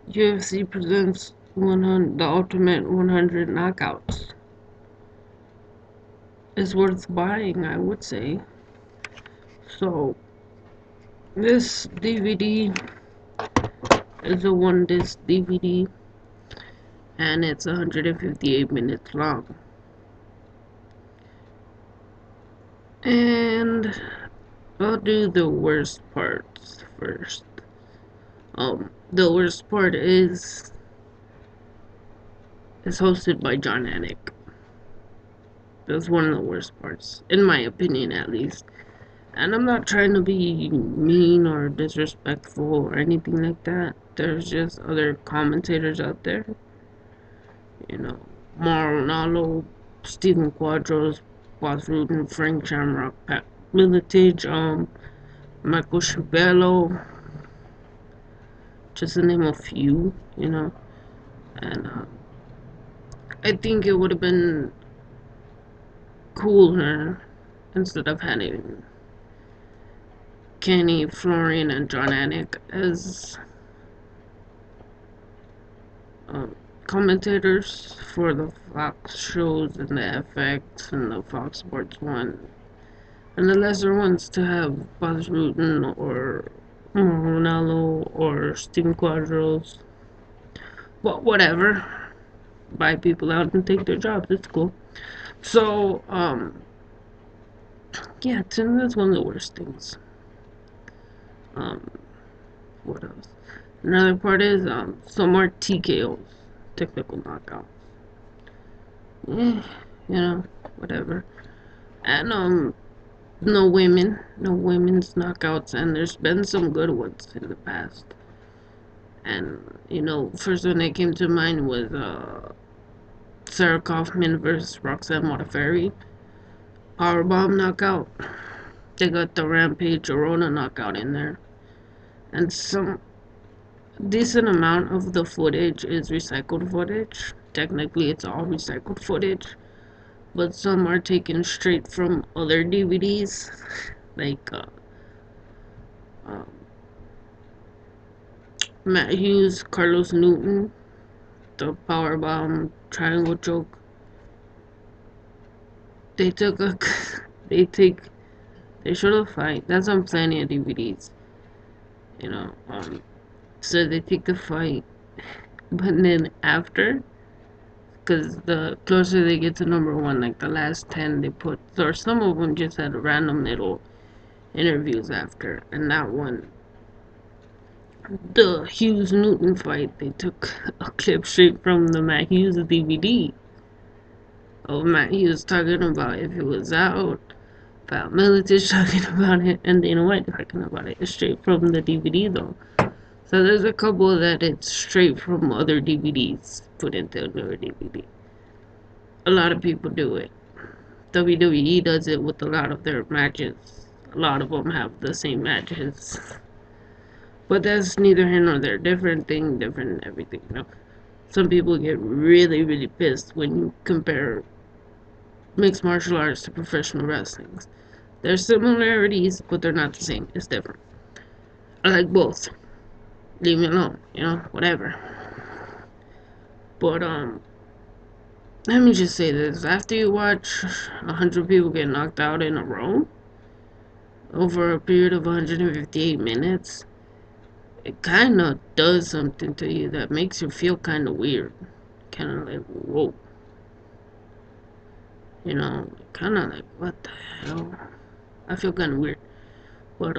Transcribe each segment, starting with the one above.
UFC presents 100, the Ultimate 100 Knockouts. It's worth buying, I would say. So, this DVD is a one disc DVD, and it's 158 minutes long. And I'll do the worst parts first. The worst part is it's hosted by Jon Anik. That's one of the worst parts, in my opinion, at least. And I'm not trying to be mean or disrespectful or anything like that. There's just other commentators out there. You know, Mauro Ranallo, Stephen Quadros, Bas Rutten, Frank Shamrock, Pat Miletich, Michael Schiavello, just to name a few, And I think it would have been cooler instead of having Kenny, Florian, and Jon Anik as commentators for the Fox shows and the FX and the Fox Sports 1. And the lesser ones to have Bas Rutten or Ronaldo or Steven Quadros. But whatever. Buy people out and take their jobs. It's cool. So, yeah, that's one of the worst things. What else? Another part is some more TKOs, technical knockouts. Whatever. And no women's knockouts, and there's been some good ones in the past. And first one that came to mind was Sarah Kaufman versus Roxanne Modafferi. Powerbomb knockout. They got the Rampage Arona knockout in there, and some decent amount of the footage is recycled footage. Technically, it's all recycled footage, but some are taken straight from other DVDs, like um, Matt Hughes, Carlos Newton, the Powerbomb Triangle Choke. They took a, they showed a fight. That's on plenty of DVDs, you know. So they take the fight, but then after, because the closer they get to number one, like the last 10, they put, or some of them just had random little interviews after, and that one, the Hughes Newton fight, they took a clip straight from the Matt Hughes DVD. Oh, Matt Hughes talking about if it was out, about Miletich talking about it, and Dana White talking about it. It's straight from the DVD though. So there's a couple that it's straight from other DVDs put into a newer DVD. A lot of people do it. WWE does it with a lot of their matches. A lot of them have the same matches. But that's neither here nor there. Different thing, different everything. Some people get really, really pissed when you compare mixed martial arts to professional wrestling. There's similarities, but they're not the same. It's different. I like both. Leave me alone, whatever. But let me just say this: after you watch 100 people get knocked out in a row over a period of 158 minutes, it kind of does something to you that makes you feel kind of weird. Kind of like, whoa. Kind of like, what the hell? I feel kind of weird. But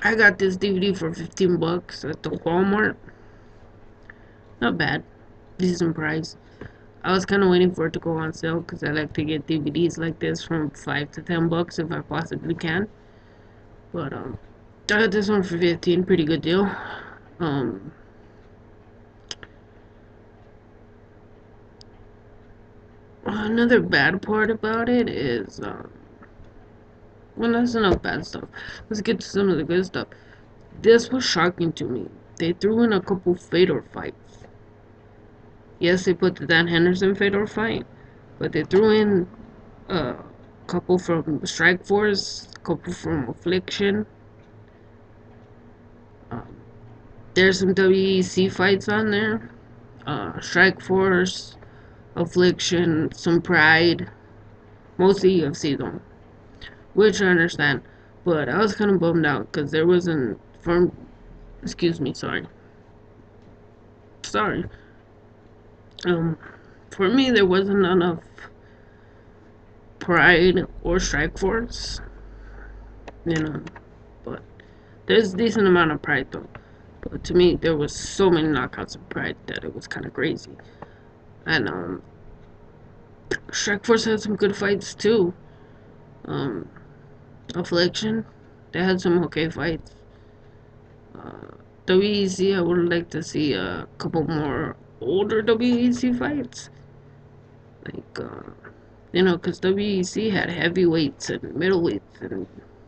I got this DVD for $15 at the Walmart. Not bad, decent price. I was kind of waiting for it to go on sale because I like to get DVDs like this from $5 to $10 if I possibly can. But I got this one for 15, pretty good deal. Another bad part about it is well, that's enough bad stuff. Let's get to some of the good stuff. This was shocking to me. They threw in a couple Fedor fights. Yes, they put the Dan Henderson Fedor fight, but they threw in a couple from Strikeforce, a couple from Affliction. Um, There's some WEC fights on there. Strike Force, Affliction, some Pride, mostly UFC though, which I understand. But I was kind of bummed out because there wasn't from. Excuse me, sorry. Um, for me there wasn't enough Pride or Strike Force, you know. But there's a decent amount of Pride though. But to me, there was so many knockouts of Pride that it was kind of crazy. And Strike Force had some good fights too. Um, Affliction, they had some okay fights. WEC, I would like to see a couple more older WEC fights. Like, because WEC had heavyweights and middleweights, and,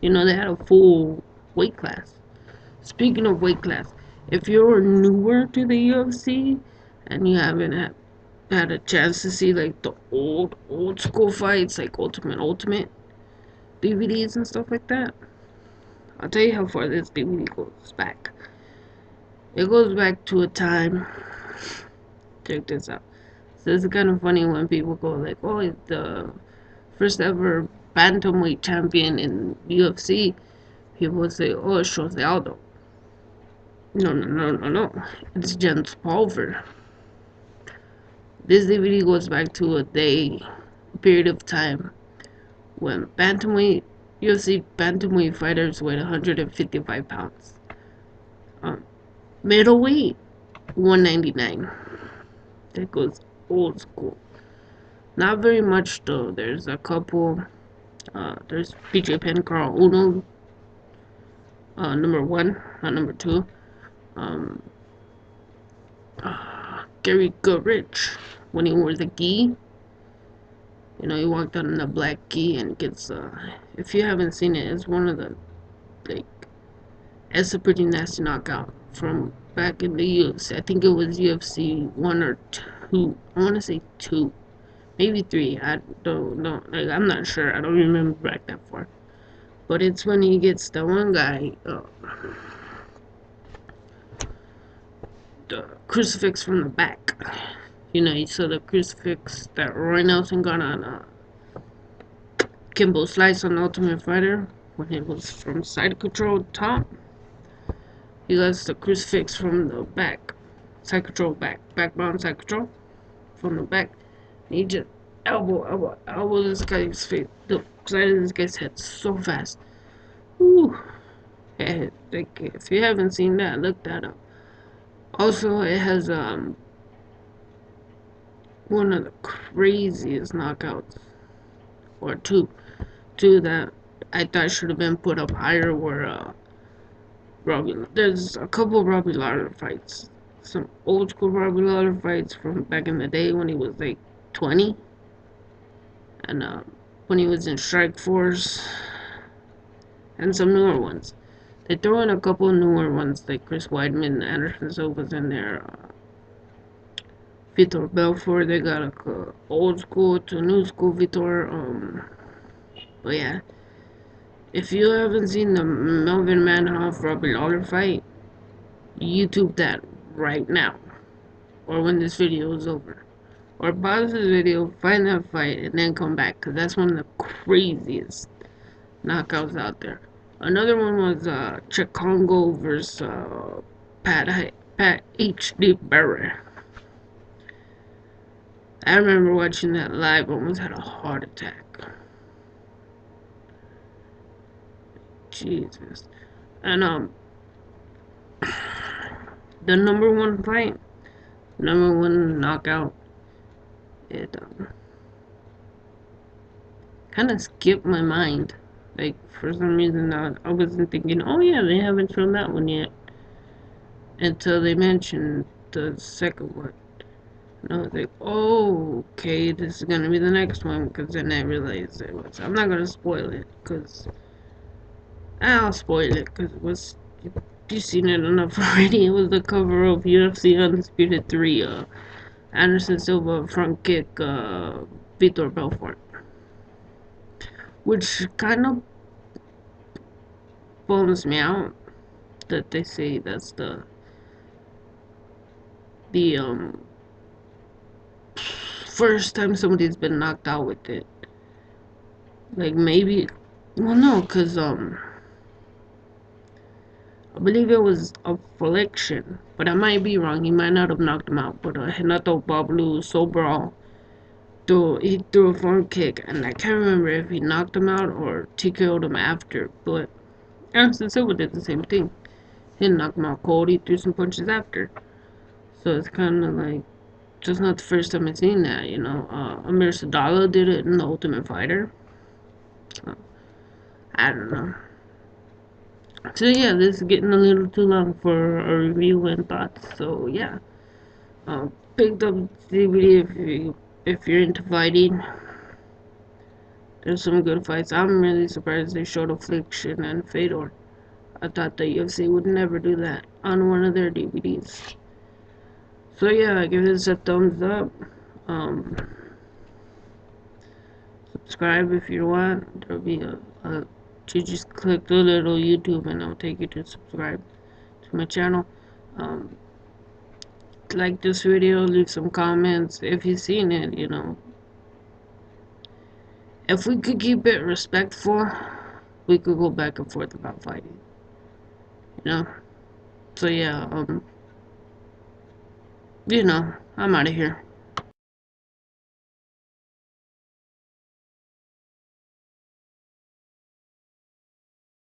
they had a full weight class. Speaking of weight class, if you're newer to the UFC and you haven't had a chance to see, like, the old school fights, like Ultimate DVDs and stuff like that, I'll tell you how far this DVD goes back. It goes back to a time. Check this out. So it's kind of funny when people go like, "Oh, it's the first ever bantamweight champion in UFC." People would say, "Oh, it's Jose Aldo." No. It's Jens Pulver. This DVD goes back to a period of time when UFC bantamweight fighters weighed 155 pounds. Middleweight, 199. That goes old school. Not very much though. There's a couple. There's BJ Penn, Carl Uno, number one, not number two. Um, Gary Goodrich, when he wore the gi. He walked out in a black gi and gets. If you haven't seen it, it's one of the like. It's a pretty nasty knockout from back in the UFC. I think it was UFC 1 or 2. I want to say 2. Maybe 3. I don't know. Like, I'm not sure. I don't remember back that far. But it's when he gets the one guy, the crucifix from the back. You saw the crucifix that Roy Nelson got on Kimbo Slice on Ultimate Fighter when it was from side control top. He gets the crucifix from the back. Side control back. Backbound side control from the back. And he just elbow this guy's face. The side of this guy's head so fast. Ooh. Like, if you haven't seen that, look that up. Also, it has one of the craziest knockouts, or two that I thought should have been put up higher were there's a couple of Robbie Lawler fights. Some old school Robbie Lawler fights from back in the day when he was like 20. And when he was in Strike Force. And some newer ones. They throw in a couple of newer ones like Chris Weidman, Anderson Silva's in there. Vitor Belfort, they got a old school to new school Vitor. But yeah. If you haven't seen the Melvin Manhoff Robbie Lawler fight, YouTube that right now, or when this video is over, or pause this video, find that fight, and then come back, because that's one of the craziest knockouts out there. Another one was Chikongo versus Pat H.D. Barry. I remember watching that live, almost had a heart attack. Jesus. And the number one fight, number one knockout, it kind of skipped my mind. Like, for some reason, I wasn't thinking, oh yeah, they haven't shown that one yet. Until they mentioned the second one. And I was like, oh, okay, this is gonna be the next one, because then I realized it was. I'm not gonna spoil it, because I'll spoil it, because it was. You've seen it enough already. It was the cover of UFC Undisputed 3, Anderson Silva front kick, Vitor Belfort. Which kind of bums me out that they say that's the the first time somebody's been knocked out with it. Like maybe, well no, cause I believe it was affliction, but I might be wrong. He might not have knocked him out, but Renato Pablo Sobral, he threw a front kick, and I can't remember if he knocked him out or TKO'd him after. But Anderson Silva did the same thing. He didn't knock him out cold. He threw some punches after. So it's kind of like just not the first time I've seen that. You know, Amir Sadala did it in the Ultimate Fighter. I don't know. So yeah, this is getting a little too long for a review and thoughts. So yeah, picked up DVD if you're into fighting. There's some good fights. I'm really surprised they showed Affliction and Fedor. I thought the UFC would never do that on one of their DVDs. So yeah, I give this a thumbs up. Um, Subscribe if you want. There'll be you just click the little YouTube and it'll take you to subscribe to my channel. Um, like this video, leave some comments if you've seen it, you know. If we could keep it respectful, we could go back and forth about fighting, you know. So yeah, you know, I'm out of here.